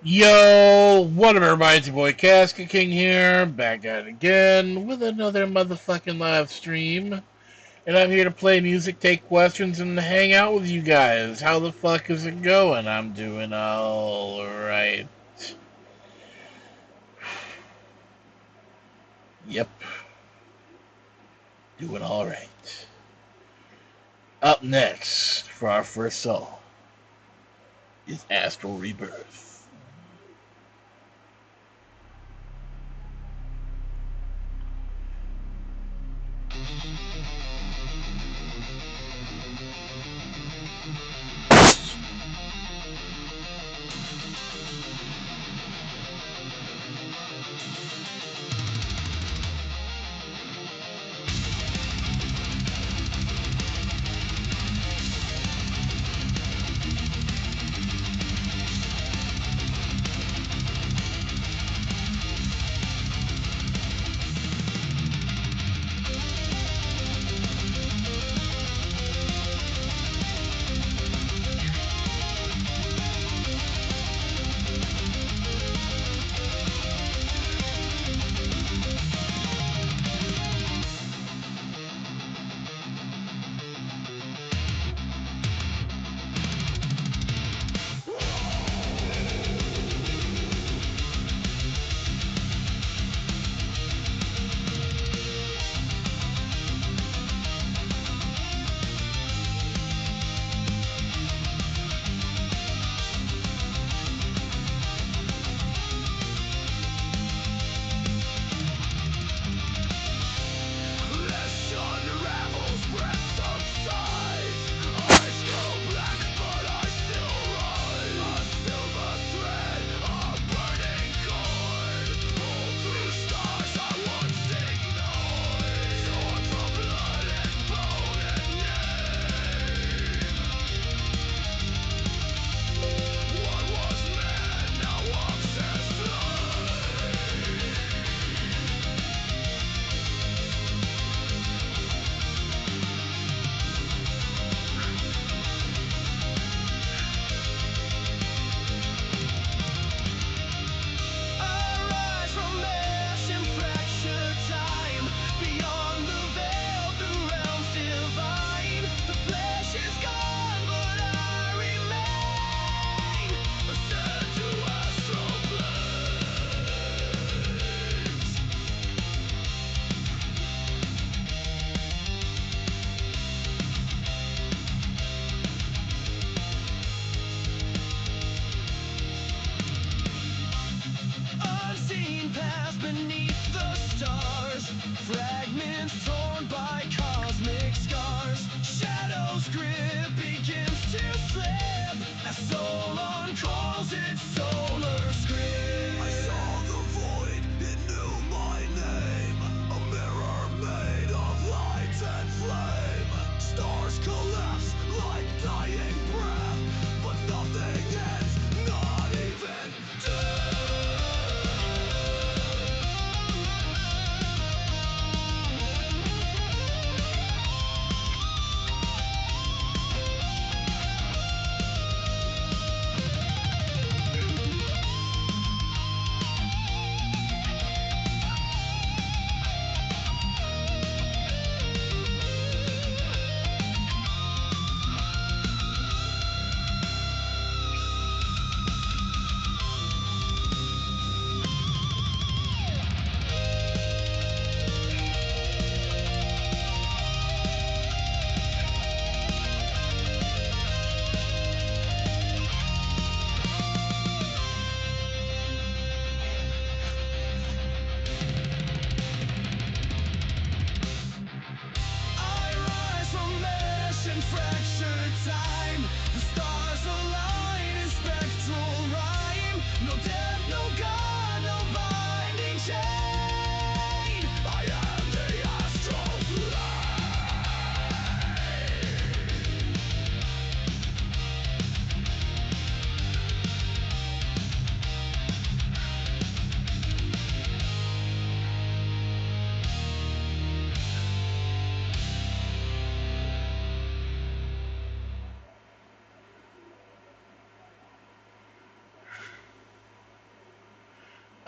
Yo, what up, everybody? It's your boy Casket King here, back at it again with another motherfucking live stream. And I'm here to play music, take questions, and hang out with you guys. How the fuck is it going? I'm doing alright. Yep, doing alright. Up next, for our first song, is Astral Rebirth.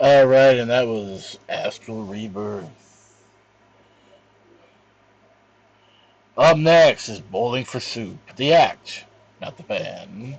Alright, and that was Astral Rebirth. Up next is Bowling for Soup, the act, not the band.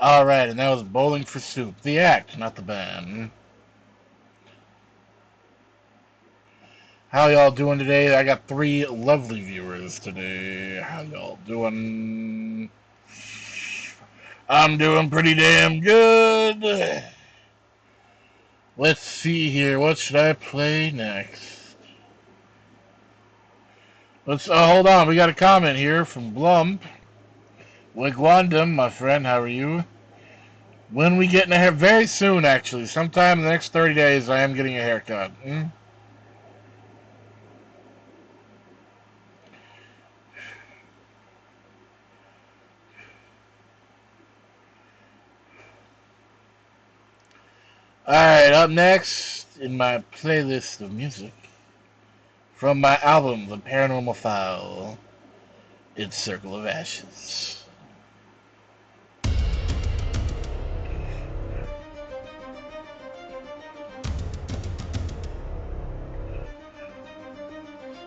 Alright, and that was Bowling for Soup, the act, not the band. How y'all doing today? I got 3 lovely viewers today. How y'all doing? I'm doing pretty damn good. Let's see here. What should I play next? Let's hold on. We got a comment here from Blump. Wigwandum, my friend, how are you? When we get in a hair, very soon actually, sometime in the next 30 days, I am getting a haircut. Alright, up next in my playlist of music, from my album, The Paranormal File, it's Circle of Ashes.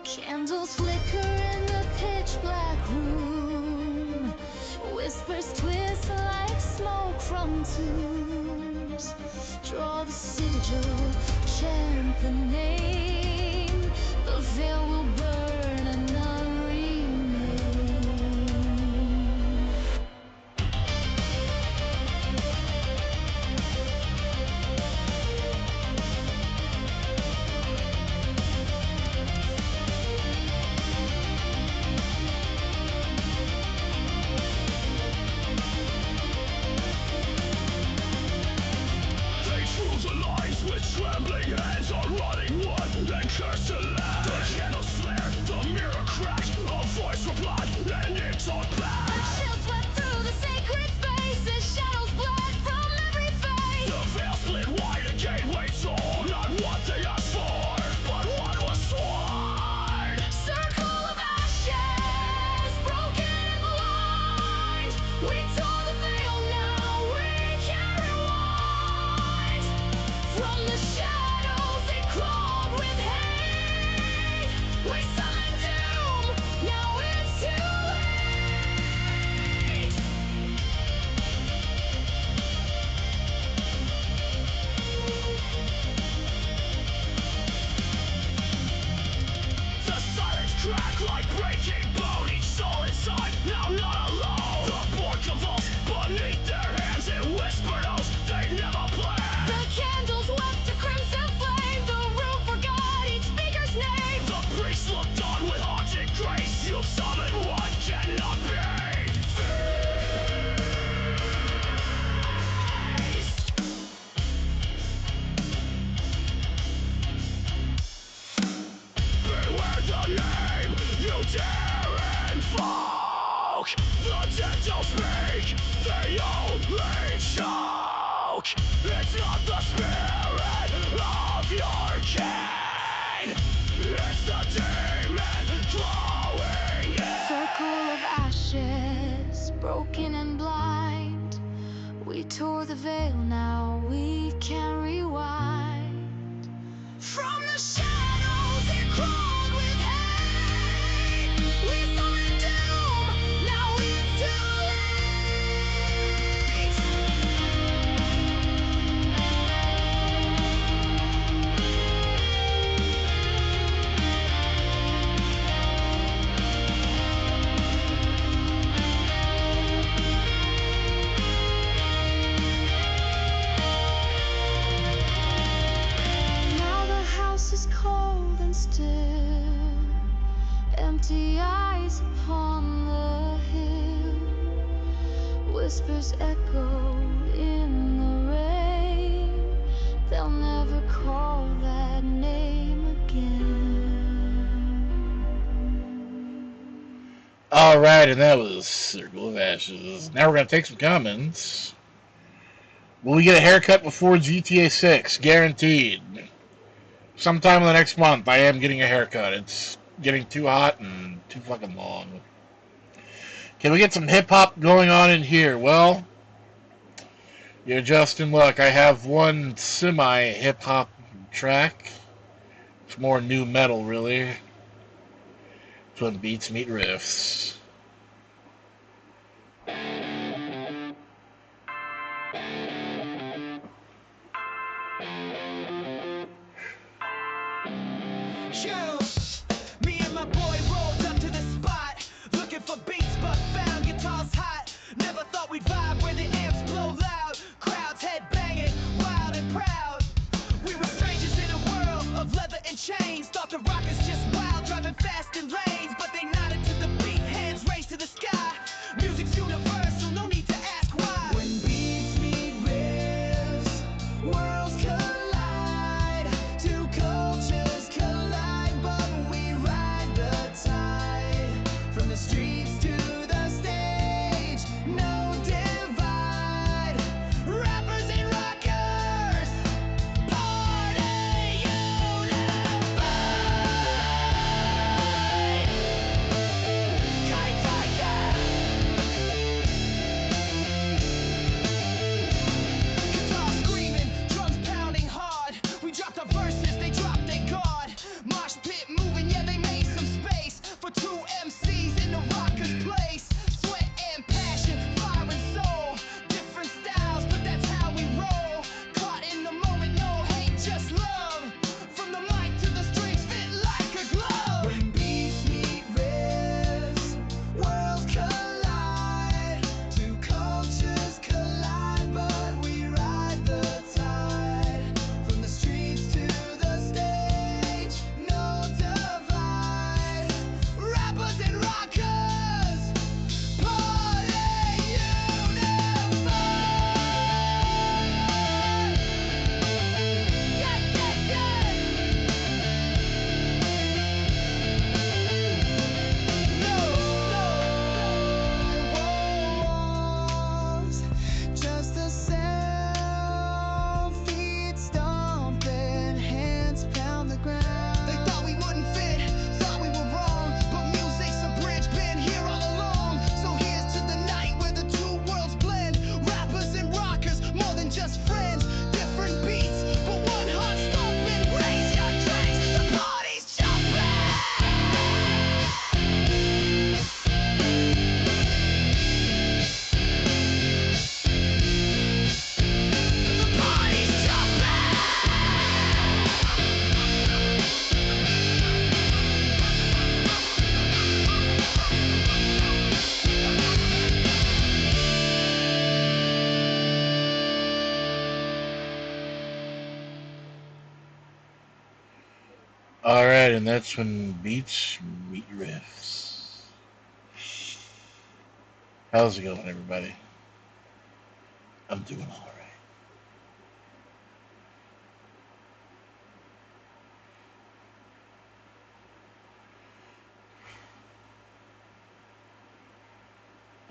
Candles flicker in the pitch black room. Whispers twist like smoke from tubes. Draw the sigil, chant the name. The veil will burn and none remain. crack like breaking bone. Each soul inside, now not alone. The board convulsed beneath their hands and whispered oaths they never planned. The candles wept a crimson flame. The room forgot each speaker's name. The priest looked on with haunted grace. You summoned what cannot be. Beware the name you dare invoke. The dead don't speak, they only choke. It's not the spirit of your king, it's the demon growing in. Circle of ashes, broken and blind. We tore the veil, now we can rewind. From the shadows it crawled with hate. We saw it doom, now it's too late. Now the house is cold and still, empty eyes upon the hill. Whispers echo in the rain. They'll never call that name again. Alright, and that was Circle of Ashes. Now we're going to take some comments. Will we get a haircut before GTA 6? Guaranteed. Sometime in the next month, I am getting a haircut. It's getting too hot and too fucking long. Can we get some hip-hop going on in here? Well, you're just in luck. I have one semi-hip-hop track. It's more new metal, really. It's when beats meet riffs. Yo, me and my boy rolled up to the spot, looking for beats but found guitars hot. Never thought we'd vibe where the amps blow loud, crowds head banging, wild and proud. We were strangers in a world of leather and chains, thought the rockers just wild, driving fast in lanes, but they nodded to the beat, hands and that's when beats meet riffs. How's it going, everybody? I'm doing all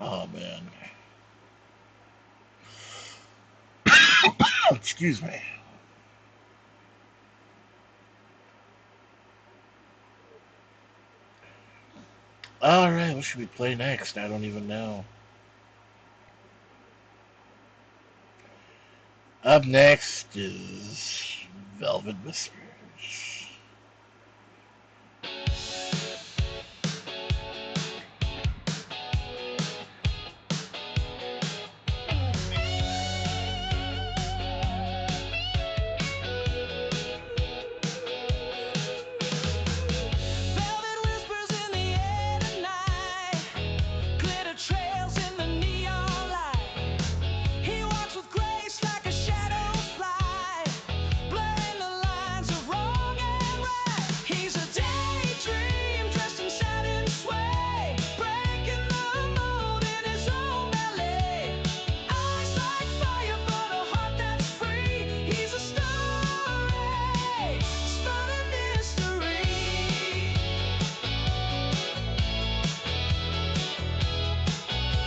right. Oh, man. Excuse me. All right, what should we play next? I don't even know. Up next is Velvet Whispers. Velvet whispers in the air tonight, glitter trails in the neon light. He walks with grace like a shadow fly, blurring the lines of wrong and right. He's a daydream dressed in satin sway, breaking the mold in his own ballet. Eyes like fire, but a heart that's free. He's a story, spun in mystery.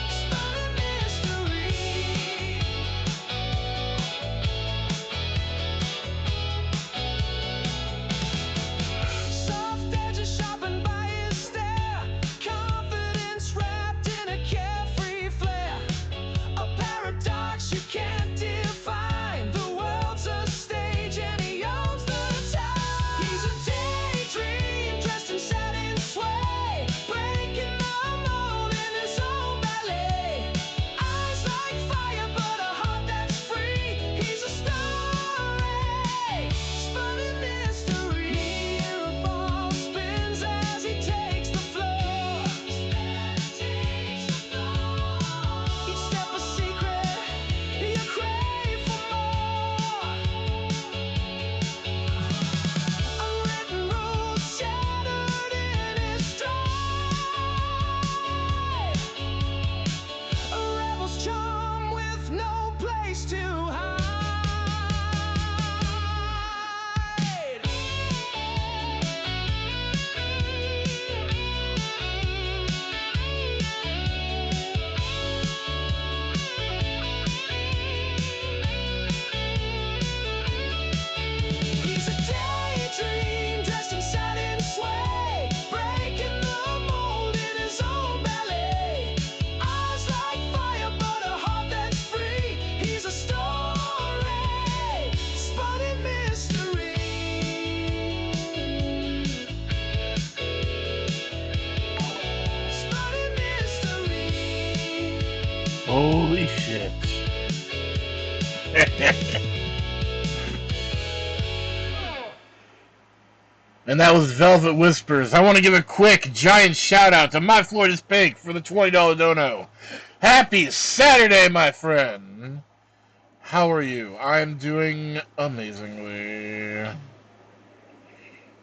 Spun in mystery. Soft edges sharpened by his stare, confidence wrapped in a carefree flair. A paradox you can't define. The world's a stage and he owns the time. He's a daydream dressed in satin sway, breaking the mold in his own ballet. Eyes like fire, but a heart that's free. He's a story, spun in mystery. Mirror ball spins as he takes the floor. Each step a secret, you crave for more. Unwritten rules shattered in his stride. A rebel's charm with no place to hide. He's a daydream dressed in satin sway, breaking the mold in his own ballet. Eyes like fire, but a heart that's free. He's a story, spun in mystery. Spun in mystery. Holy shit. And that was Velvet Whispers. I want to give a quick, giant shout out to My Florida's Pink for the $20 dono. Happy Saturday, my friend. How are you? I'm doing amazingly.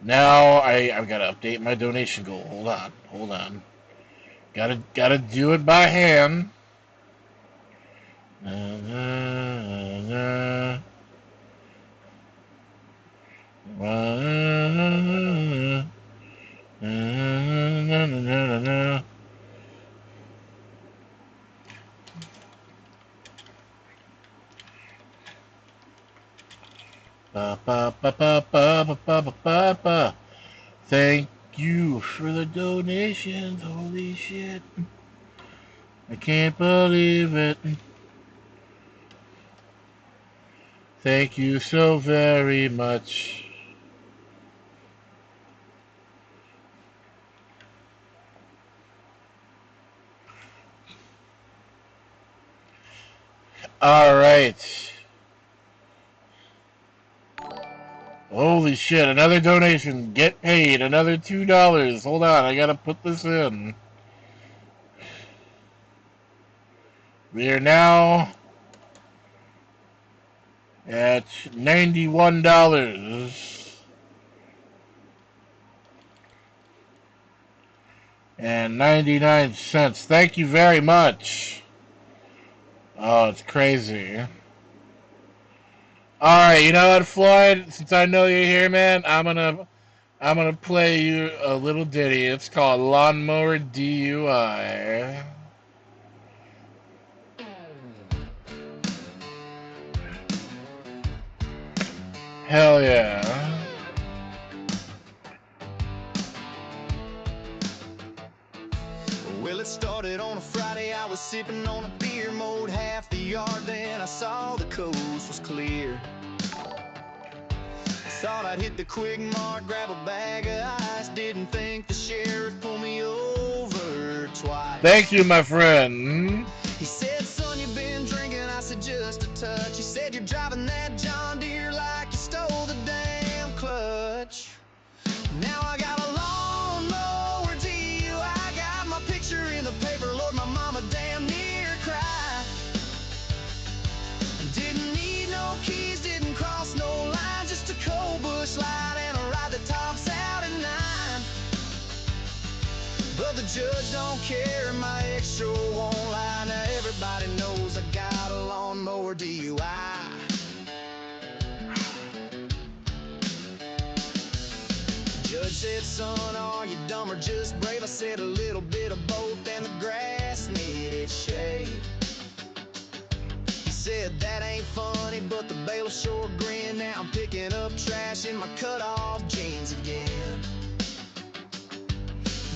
Now I've got to update my donation goal. Hold on. Gotta do it by hand. Thank you for the donations. Holy shit. I can't believe it. Thank you so very much. All right. Holy shit, another donation. Get paid. Another $2. Hold on, I gotta put this in. We are now at $91. and 99 cents. Thank you very much. Oh, it's crazy. All right, you know what, Floyd? Since I know you're here, man, I'm gonna play you a little ditty. It's called Lawnmower DUI. Hell yeah. Well, it started on a Friday. I was sipping on a beer, mowed half the yard. Then I saw the coast was clear. Thought I'd hit the Quick Mart, grab a bag of ice. Didn't think the sheriff pulled me over twice. Thank you, my friend. He said, son, you've been drinking. I said, just a touch. He said, you're driving that John Deere like you stole the damn clutch. Now I got a lawnmower DUI. Got my picture in the paper. Lord, my mama damn near cried. Didn't need no keys, didn't cross no line. Just a cold bush light and a ride that tops out at 9. But the judge don't care, my extra won't lie. Now everybody knows I got a lawnmower DUI. Judge said, son, are you dumb or just brave? I said a little bit of both, and the grass needed shade. He said, that ain't funny, but the bailiff sure grinned. Now I'm picking up trash in my cut-off jeans again.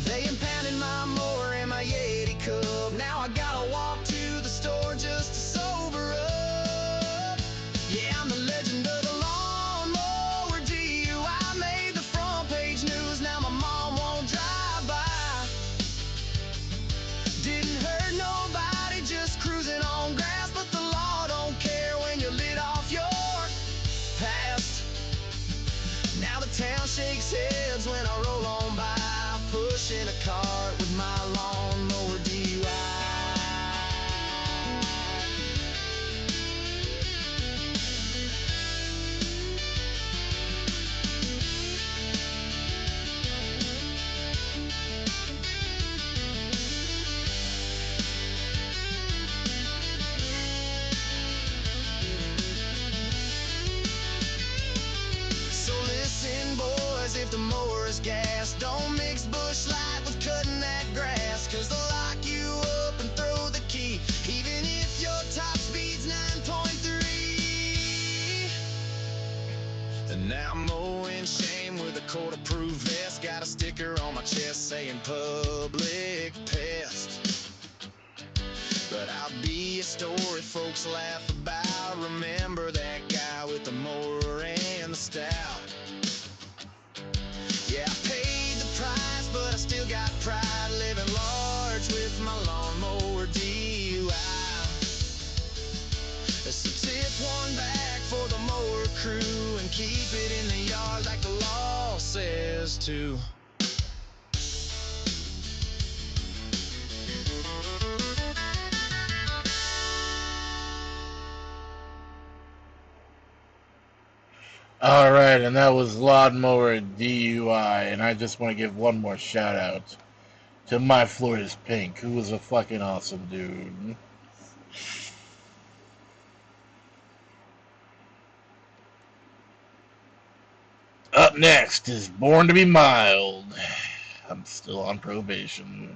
They impounded my mower and my Yeti Cub. Now I gotta walk to the store just to sober up. Yeah, I'm the legend of the lawnmower DUI. Made the front page news, now my mom won't drive by. Didn't hurt nobody, just cruising on grass. But the law don't care when you lit off your past. Now the town shakes heads when I roll on by, pushing a cart with my lawnmower DUI. So listen, boys, if the mower is gas, don't mix bush light with cutting that grass. Cause they'll lock you up and throw the key, even if your top speed's 9.3. And now I'm mowing shame with a court-approved vest. Got a sticker on my chest saying public pest. But I'll be a story folks laugh about. Remember that guy with the mower and the stout. Yeah, I paid the price, but I still got pride. Living large with my lawnmower DUI. So tip one back for the mower crew and keep it in the yard like the law says to. All right, and that was Lawnmower DUI, and I just want to give one more shout out to My Florida's Pink, who was a fucking awesome dude. Up next is Born to Be Mild. I'm still on probation.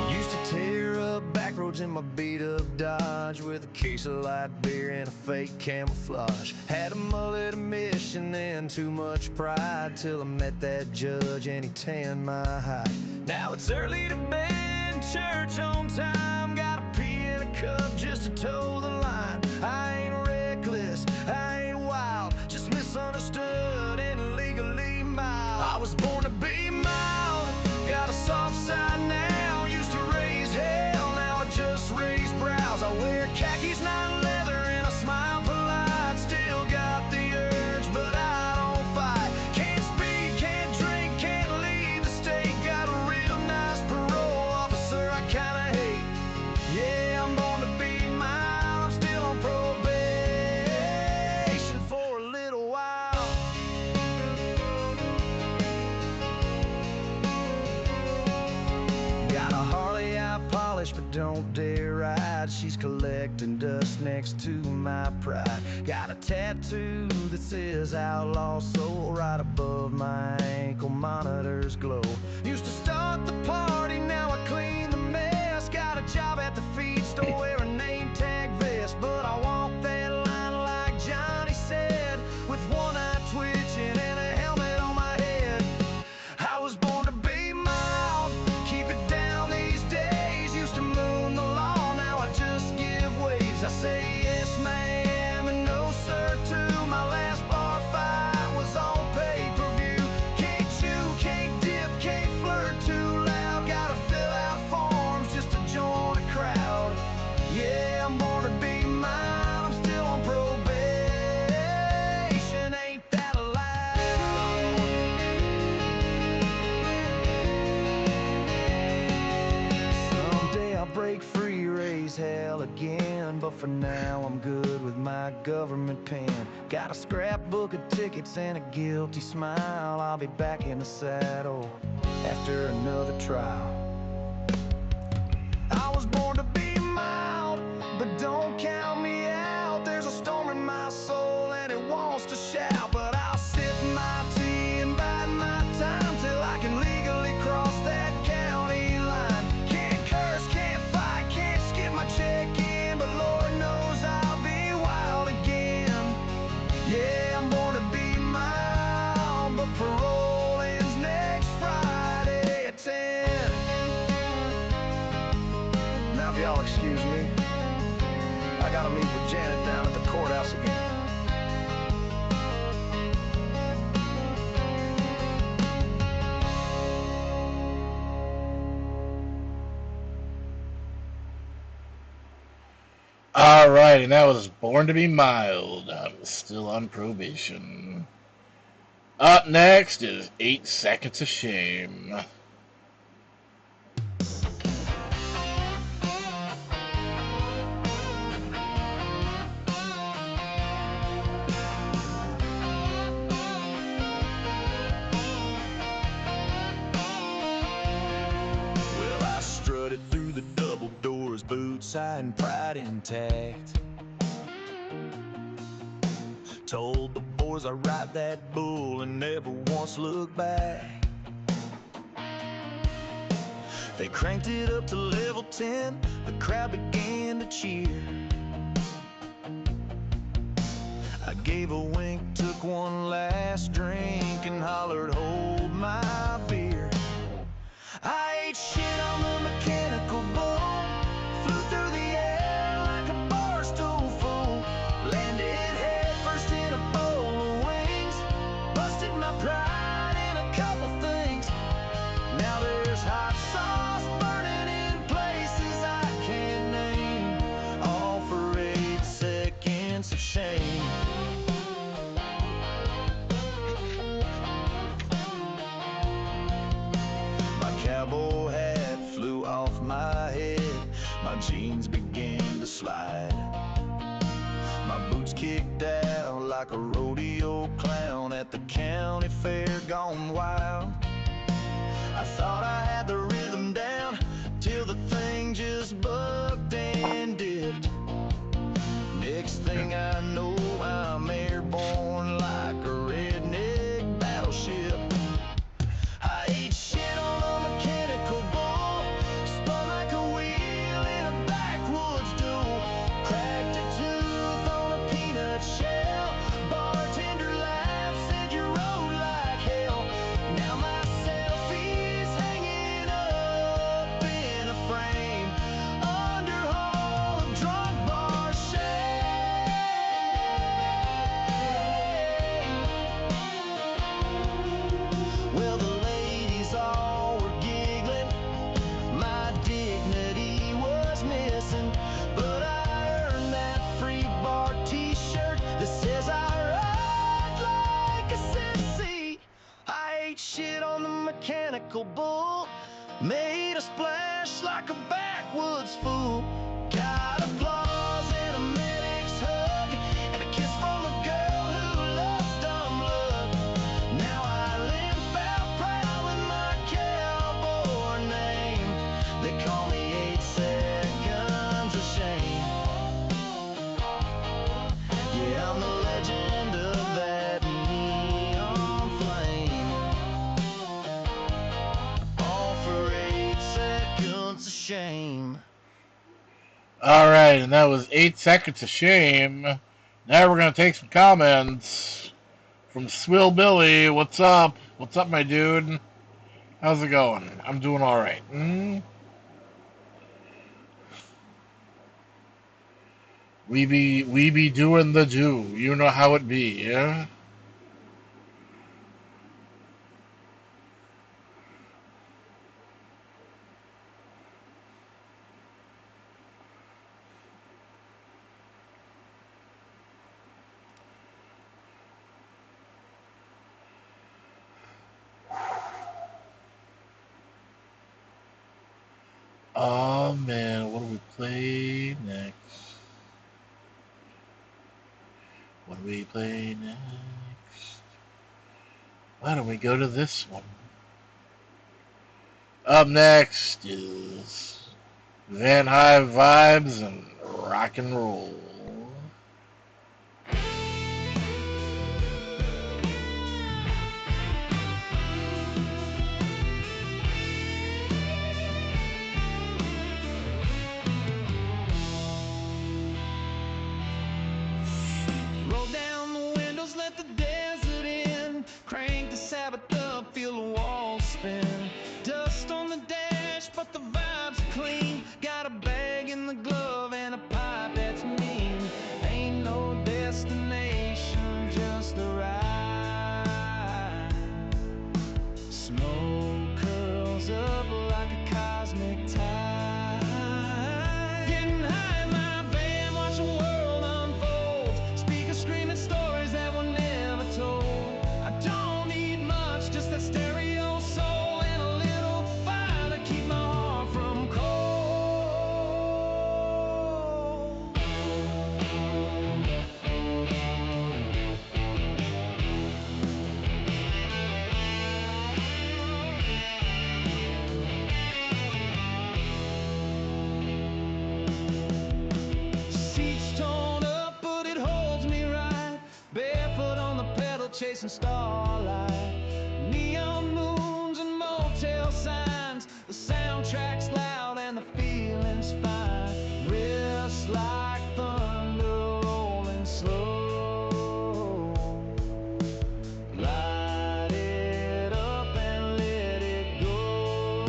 Used to tear up back roads in my beat up Dodge with a case of light beer and a fake camouflage. Had a mullet, a mission, and too much pride till I met that judge and he tanned my hide. Now it's early to bed, church on time. Got a pee in a cup just to toe the line. I ain't reckless, I ain't wild, just misunderstood and legally mild. I was born to be mild, got a soft side now. Used to raise hell, now I just raise brows. I wear khakis, not leather, and I smile polite. Still got the urge, but I don't fight. Can't speak, can't drink, can't leave the state. Got a real nice parade. collecting dust next to my pride. Got a tattoo that says outlaw soul right above my ankle, monitors glow. Used to start the party, now I clean the mess. Got a job at the feed store, wear a name tag vest. But I walk that line like Johnny said, with one eye twitching and a helmet on my head. I was born to be mild, keep it down these days. Used to moon the law, now I just give waves. I say yes ma'am and no sir too. My last bar fight was on pay-per-view. Can't chew, can't dip, can't flirt too loud. Gotta fill out forms just to join a crowd. Yeah, I'm born to be mine, I'm still on probation. Ain't that allowed? Someday I'll break free, raise hell again. But for now I'm good with my government pen. Got a scrapbook of tickets and a guilty smile. I'll be back in the saddle after another trial. I was born to be mild, but don't count me out. There's a storm in my soul and it wants to shout. But I'll sip my tea and bide my time till I can legally cross that county line. Can't curse, can't fight, can't skip my check-in, but Lord knows I'll be wild again. Yeah, I'm born to be mild, but parole ends next Friday at 10. Now if y'all excuse me, I gotta meet with Janet down at the courthouse again. Alright, and that was Born to be Mild. I'm still on probation. Up next is 8 Seconds of Shame. Well, I strutted through the double doors, boots high and pride intact. Told the boys I ride that bull and never once looked back. They cranked it up to level 10, the crowd began to cheer. I gave a wink, took one last drink, and hollered, hold my beer. I ate shit on the mechanical bull, flew through the air like a bar stool full, landed head first in a bowl of wings, busted my pride in a couple things. Now there's hot sauce burning in places I can't name, all for 8 seconds of shame. Cowboy hat flew off my head, my jeans began to slide. My boots kicked out like a rodeo clown at the county fair gone wild. I thought I had the rhythm down till the thing just bucked and dipped. Next thing I know, I'm airborne like a redneck battleship. I ate shit on a mechanical bull, spun like a wheel in a backwoods duel, cracked a tooth on a peanut shell. Bartender laughed, said you rode like hell. Now my selfie's hanging up in a frame, under all of drunk bar shame. Well, the ladies all were giggling, my dignity was missing, but I earned that free bar t-shirt that says I ride like a sissy. I ate shit on the mechanical bull, made a splash like a backwoods fool. Got applause and a medic's hug, and a kiss from a girl who loves dumb luck. Now I limp out proud with my cowboy name. They call me 8 Seconds of Shame. shame. Alright, and that was 8 Seconds of Shame. Now we're going to take some comments from Swill Billy. What's up? What's up, my dude? How's it going? I'm doing alright. We be doing the do. You know how it be, yeah? Oh man, what do we play next? What do we play next? Why don't we go to this one? Up next is Van High Vibes and Rock and Roll. Roll down the windows, let the desert in. Crank the Sabbath up, feel the walls spin. Dust on the dash, but the vibes are clean. Got a bag in the glove and a pipe that's mean. Ain't no destination, just a ride. Smoke curls up like a cosmic tide. Getting high in my van, watch the world unfold. Speakers screaming stories that were never told. I don't need much, just that stereo soul and a little fire to keep my heart from cold. Seats torn up, but it holds me right. Barefoot on the pedal, chasing starlight. Neon moons and motel signs. The soundtrack's loud and the feeling's fine. Wrists like thunder rolling slow. Light it up and let it go.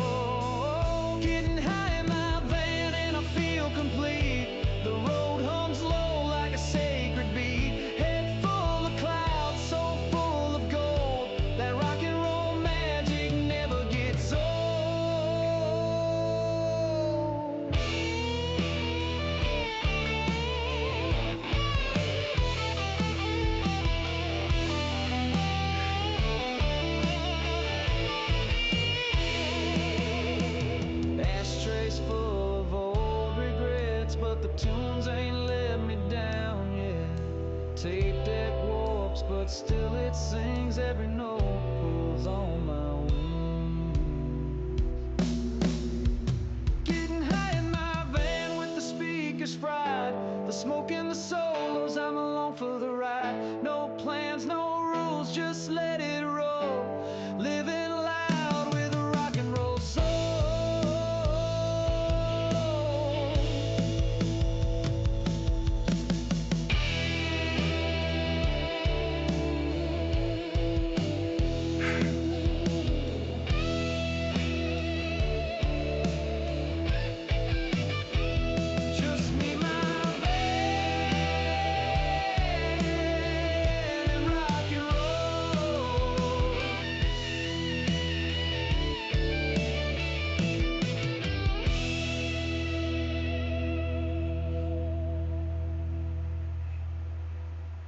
Getting high in my van and I feel complete. The road hums low like a sacred beat. Head full of clouds, so full of gold. That rock and roll magic never gets old. Ashtrays full of old regrets, but the tunes ain't let me down yet. Tape deck warps, but still it sings. Every note pulls on my wings. Getting high in my van with the speakers fried. The smoke and the solos, I'm along for the ride. No plans, no rules, just let it roll. Living loud with a rock and roll soul. Just me, my van, and rock and roll.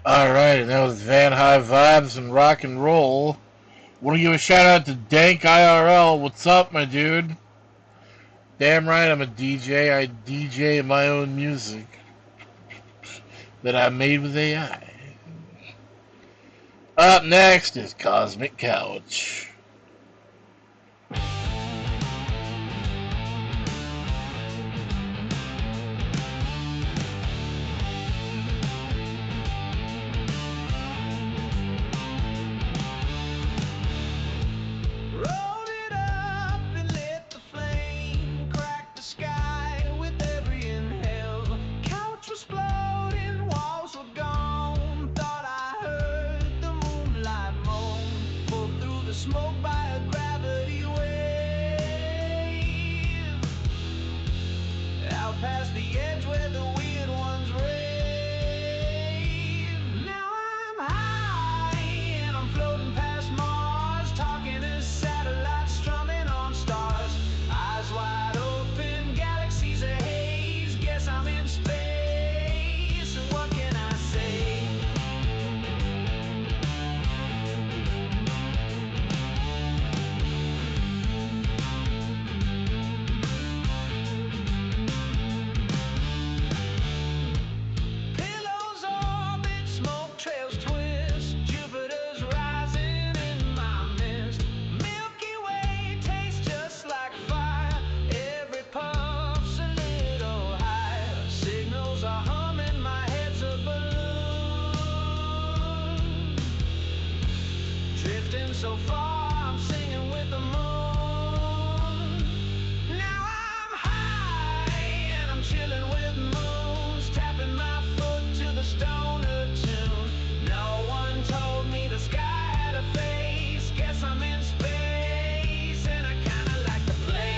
Alright, and that was Van High Vibes and Rock and Roll. Want to give a shout out to Dank IRL. What's up, my dude? Damn right, I'm a DJ. I DJ my own music that I made with AI. Up next is Cosmic Couch. Rolled it up and let the flame crack the sky. so far, I'm singing with the moon. Now I'm high and I'm chilling with moons, tapping my foot to the stoner tune. No one told me the sky had a face. Guess I'm in space and I kinda like the place.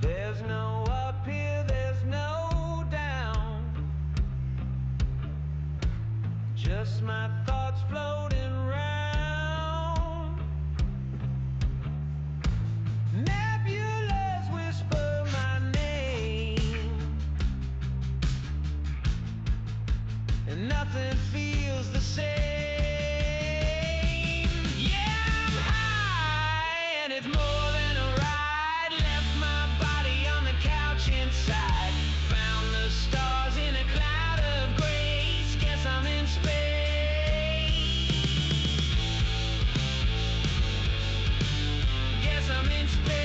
There's no up here, there's no down. Just my thoughts floating round. Nebulas whisper my name, and nothing feels the same. Yeah, I'm high, and it's more than a ride. Left my body on the couch inside. Found the stars in a cloud of grace. Guess I'm in space. Guess I'm in space.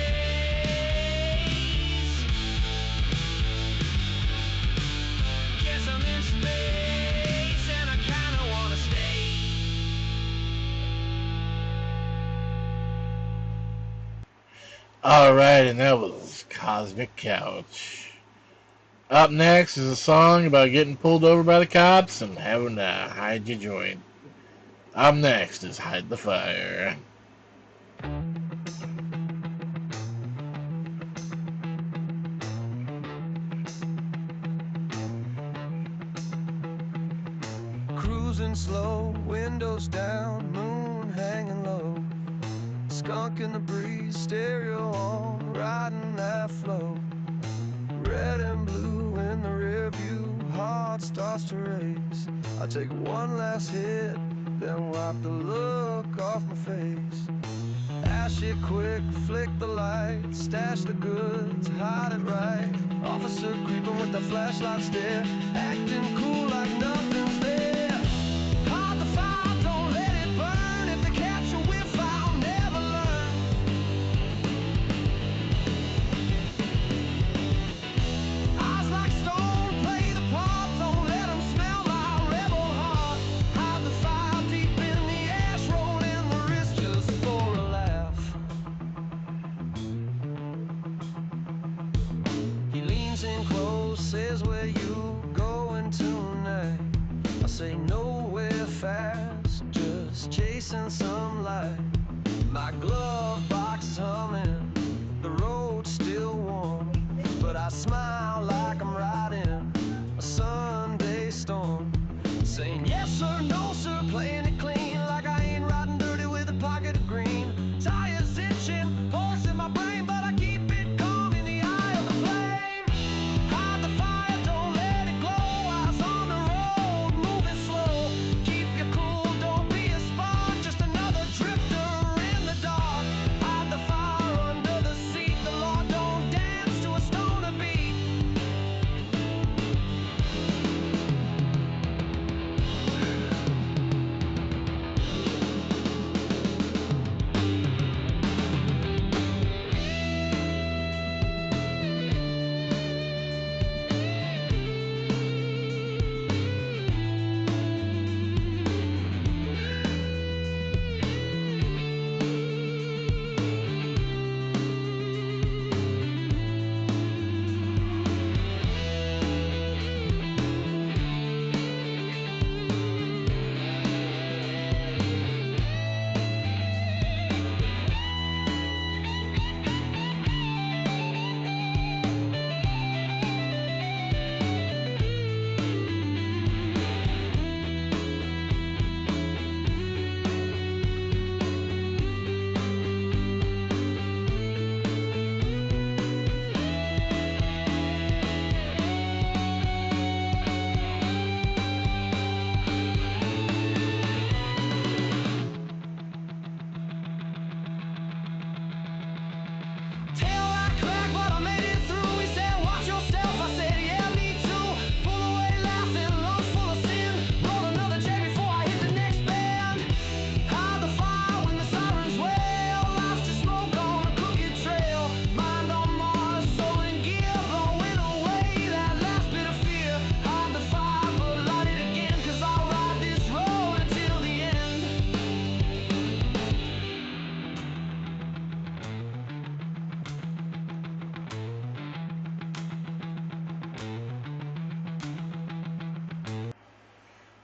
Guess I'm in space, and I kinda wanna stay. Alright, and that was Cosmic Couch. Up next is a song about getting pulled over by the cops and having to hide your joint. Up next is Hide the Fire. Cruising slow, windows down, moon hanging low. Skunk in the breeze, stereo on, riding that flow. Red and blue in the rear view, heart starts to race. I take one last hit, then wipe the look off my face. Ash it quick, flick the light, stash the goods, hide it right. Officer creeping with the flashlight stare, acting cool like nothing's there. Hide the fire, don't let it burn. If they catch you with I'll never learn. Eyes like stone, play the part. Don't let them smell my rebel heart. Hide the fire deep in the ash, rolling the wrist just for a laugh. He leans in close, says, where you going tonight? I say nowhere fast, just chasing some light. My glove box is humming, the road's still warm, but I smile like I'm riding a Sunday storm. Saying yes sir, no sir, playing it clean, like I ain't riding dirty with a pocket of green. Tires itching, pulse in my brain, but I keep it calm in the eye of the flame. Hide the fire, don't let it glow. Eyes on the road, moving slow. Keep you cool, don't be a spark, just another drifter in the dark. Hide the fire under the seat, the law don't dance to a stoner beat.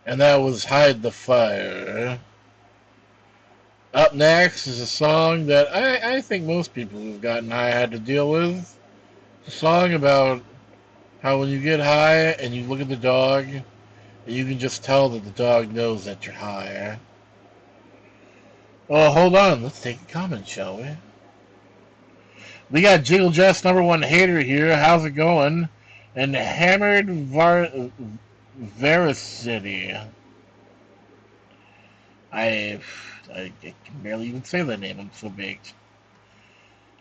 And that was Hide the Fire. Up next is a song that I think most people who've gotten high had to deal with. It's a song about how when you get high and you look at the dog, you can just tell that the dog knows that you're high. Well, hold on. Let's take a comment, shall we? We got Jiggle Jess #1 hater here. How's it going? And Hammered Veracity. I can barely even say that name. I'm so baked.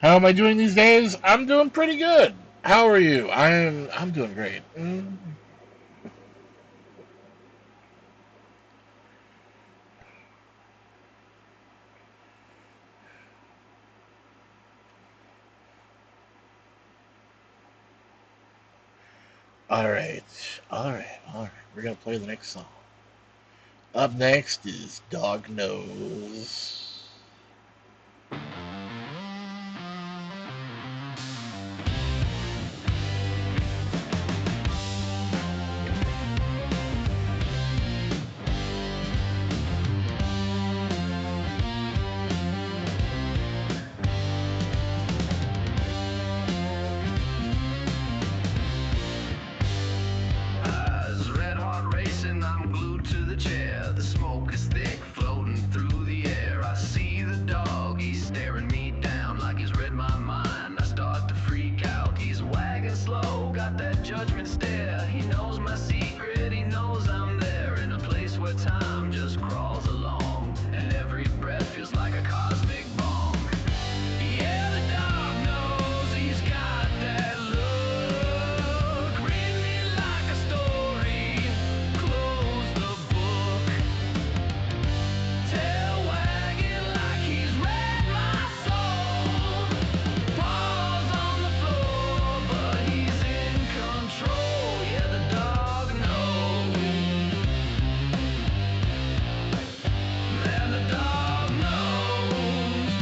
How am I doing these days? I'm doing pretty good. How are you? I'm doing great. All right, all right, all right. We're gonna play the next song. Up next is Dog Nose. Eyes red hot racing, I'm glued to the chair. The smoke is thick, floating through the air. I see the dog, he's staring me down like he's read my mind. I start to freak out, he's wagging slow, got that judgment stare. He knows my secret, he knows I'm there, in a place where time just crawls along, and every breath feels like a cosmic bong. Yeah, the dog knows he's got that look. Read me like a story, close the book. Tail wagging like he's read my soul. Paws on the floor, but he's in control. Yeah, the dog knows. Man, the dog knows.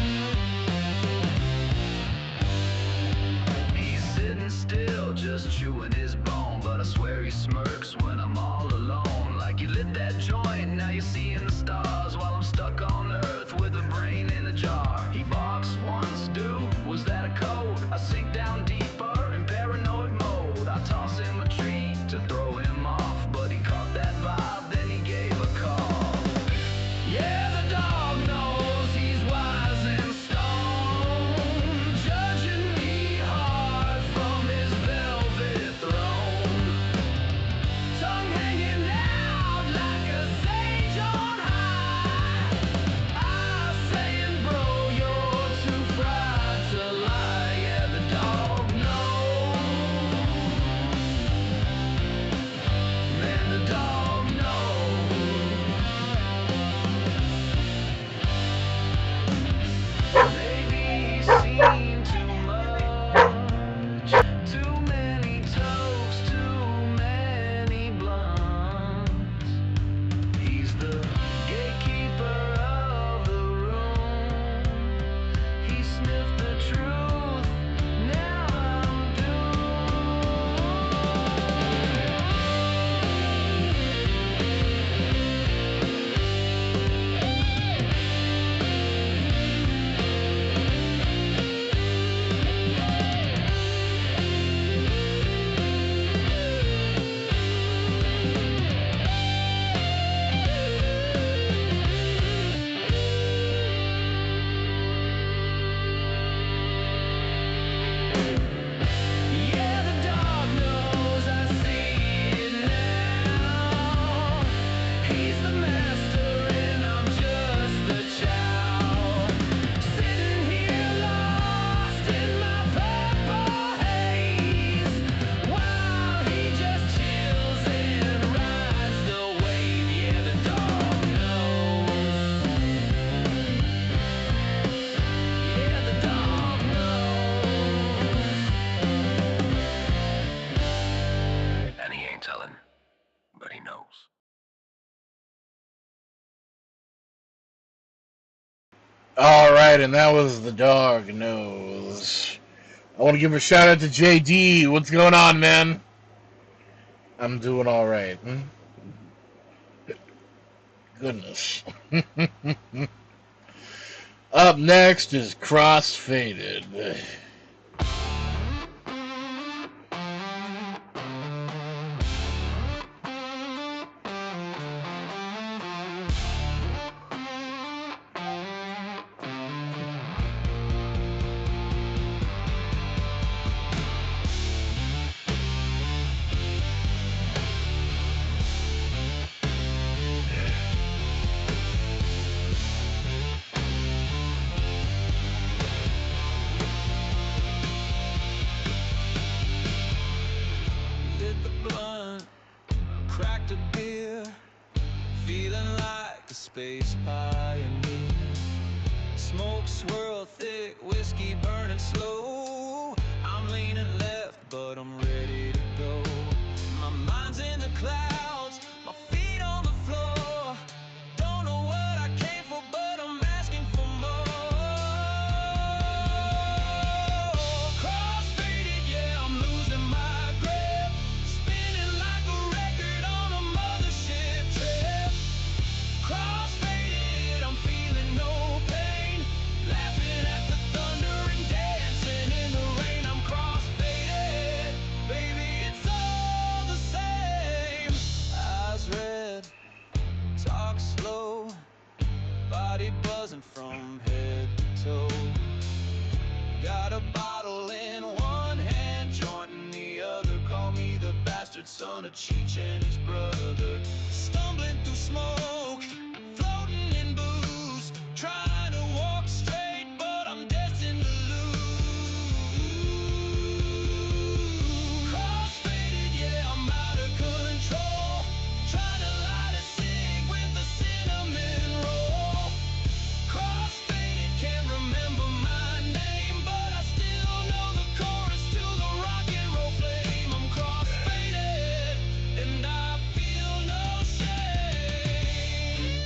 He's sitting still, just chewing his bone, but I swear he smirks when I'm all alone. Like you lit that joint, now you're seeing the stars, while I'm stuck on earth with a brain in a jar. He barks once, dude, was that a code? I sink down deeper in paranoid mode. I toss him a treat to throw him off, but he caught that vibe, then he gave a call. Yeah, the dog knows he's wise and stone, judging me hard from his velvet throne. Tongue hanging out like a sage on high. I saying, bro, you're too fried to lie. Yeah, the dog knows. Man, the dog knows. Maybe he's seen too much, too many tokes, too many blunts. He's the gatekeeper of the room. He sniffed the truth, now I'm Yeah, the dog knows, I see it now. He's the master and I'm just the chow. Sitting here lost in my purple haze, while he just chills and rides the wave. Yeah, the dog knows. Yeah, the dog knows. And he ain't telling, but he knows. All right, and that was the Dog Nose. I want to give a shout out to JD. What's going on, man? I'm doing all right. goodness. Up next is Crossfaded. Lit the blunt, cracked a beer, feeling like a space pioneer. Smoke swirl thick, whiskey burning slow. I'm leaning left, but I'm ready to go. My mind's in the clouds, my feet on the floor. Don't know what I came for, but I'm asking for more. Crossfaded, yeah, I'm losing my grip. Spinning like a record on a mothership trip. Crossfaded, I'm feeling no pain. Laughing at the thunder and dancing in the rain. I'm crossfaded, baby, it's all the same. Eyes red, talk slow, body buzzing from head to toe. Got a bottle in one hand, joint in the other. Call me the bastard son of Cheech and his brother. Stumbling through smoke, floating in booze, trying to walk straight, but I'm destined to lose. Crossfaded, yeah, I'm out of control. Trying to light a cig with a cinnamon roll. Crossfaded, can't remember my name, but I still know the chorus to the rock and roll flame. I'm crossfaded, and I feel no shame.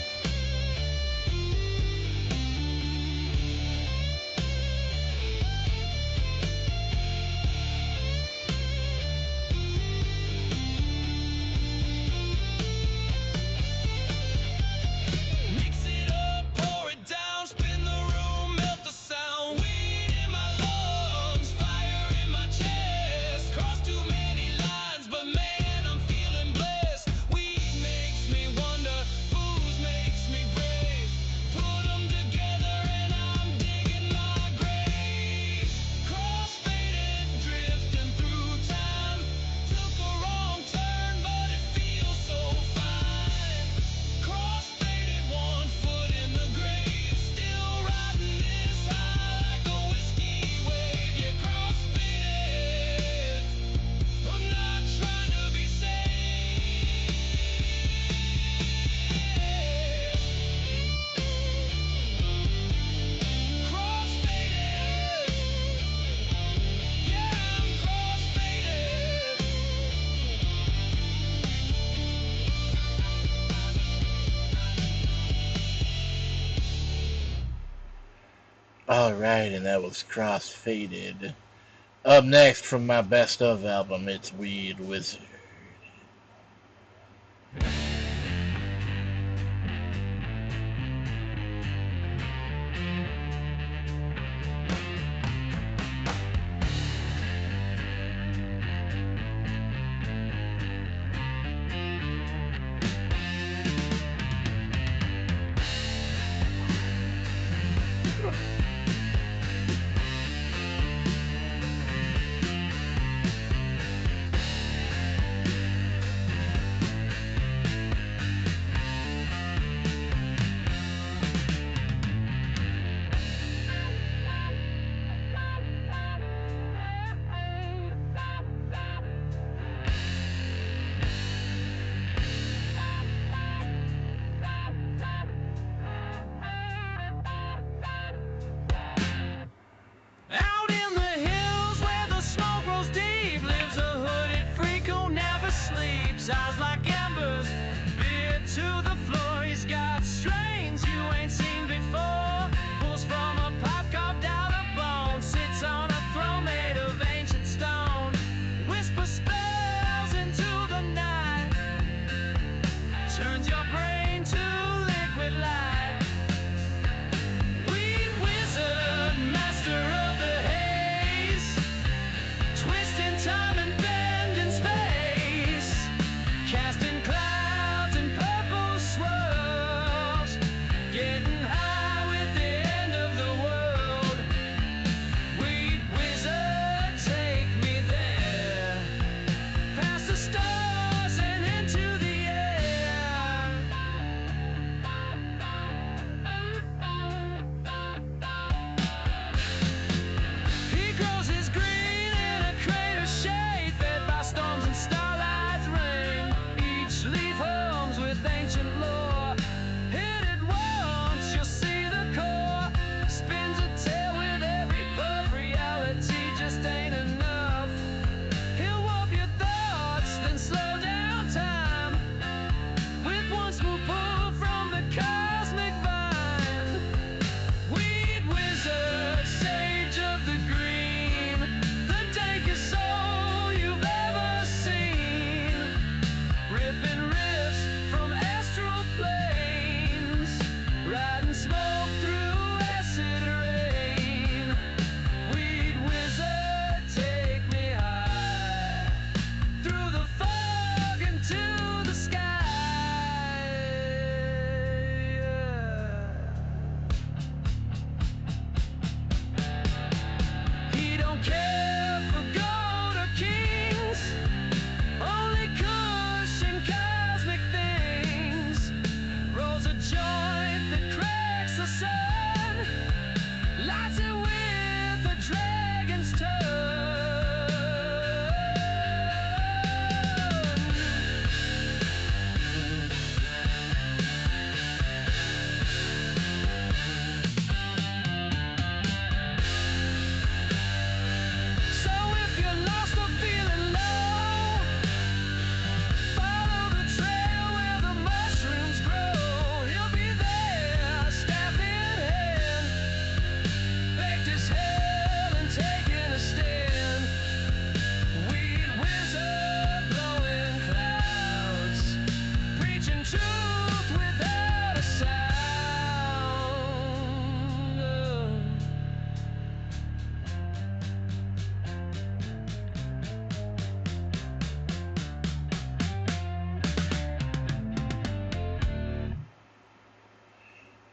Mix it up, pour it down, spin the room, melt the sound. Weed in my lungs, fire in my chest. Cross too many lines, but man, I'm feeling blessed. Weed makes me wonder, booze makes me brave. Put 'em together and I'm digging my grave. Crossfaded, drifting through time. Took a wrong turn, but it feels so fine. Crossfaded, one foot in the grave. Still riding this high like a whiskey wave. Yeah, crossfaded. I'm not trying to be safe. Crossfaded. Yeah, I'm crossfaded. Alright, and that was Crossfaded. Up next from my best of album, it's Weed Wizard. Out in the hills where the smoke rolls deep lives a hooded freak who never sleeps. Eyes like embers, beer to the floor. He's got strains you ain't seen before. Pulls from a pipe carved out of bone. Sits on a throne made of ancient stone. Whisper spells into the night. Turns your brain to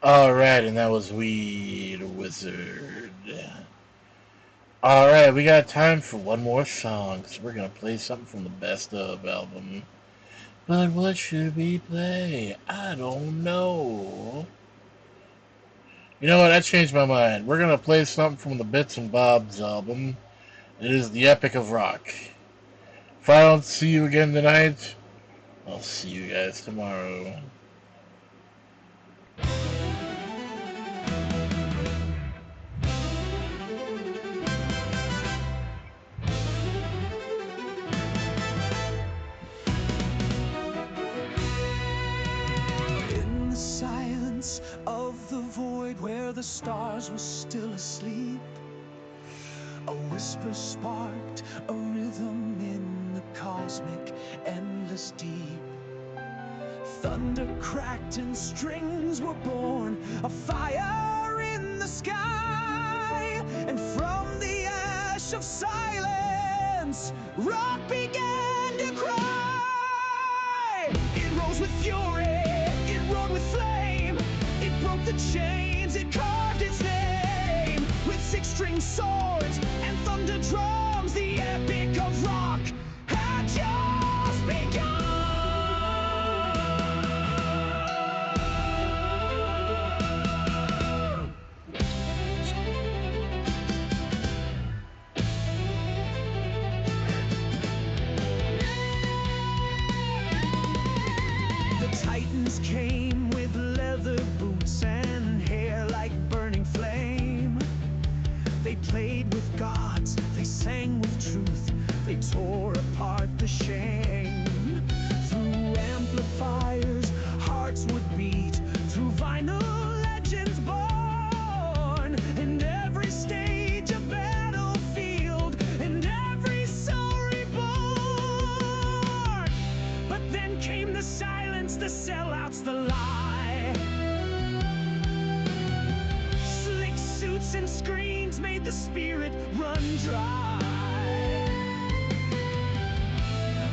Alright, and that was Weed Wizard. Alright, we got time for one more song, so we're gonna play something from the Best Of album. But what should we play? I don't know. You know what? I changed my mind. We're gonna play something from the Bits and Bobs album. It is the Epic of Rock. If I don't see you again tonight, I'll see you guys tomorrow. In the silence of the void where the stars were still asleep, a whisper sparked a rhythm in the cosmic endless deep. Thunder cracked and strings were born, a fire in the sky, and from the ash of silence, rock began to cry. It rose with fury, it roared with flame, it broke the chains, it carved its name. With six-string swords and thunder drums, the epic of rock had just begun. Titans came with leather boots and hair like burning flame. They played with gods, they sang with truth, they tore apart the shame. Through amplifiers, hearts would beat, through vinyl legends born, and every stage a battlefield, and every soul reborn. But then came the silence, the sellouts, the lie. Slick suits and screens made the spirit run dry.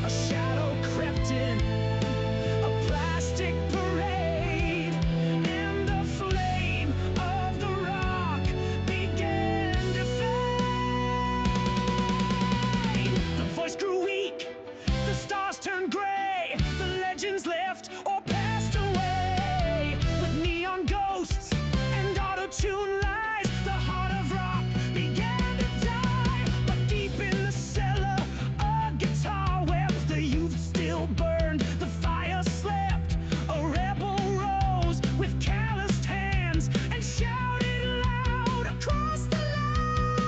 A shadow crept in, a plastic parade, and the flame of the rock began to fade. The voice grew weak, the stars turned gray, the legends left or passed away. With neon ghosts and auto-tune lies, the heart of rock began to die. But deep in the cellar, a guitar wept, the youth still burned, the fire slept. A rebel rose with calloused hands and shouted loud across the land.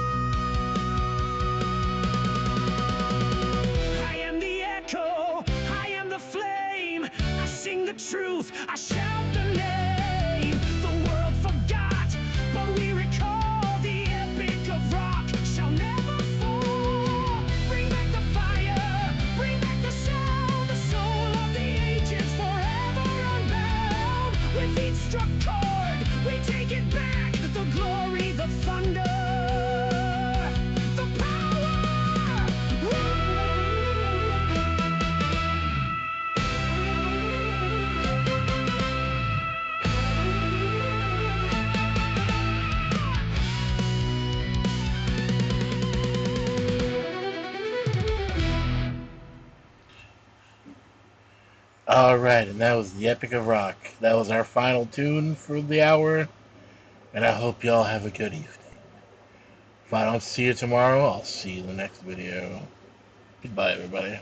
I am the echo, I am the flame, I sing the truth, I shout the name. The world forgot, but we recall, the epic of rock shall never fall. Bring back the fire, bring back the sound, the soul of the ages forever unbound. With each struck chord, we take it back, the glory, the thunder, the power. Alright, and that was the Epic of Rock. That was our final tune for the hour, and I hope y'all have a good evening. If I don't see you tomorrow, I'll see you in the next video. Goodbye, everybody.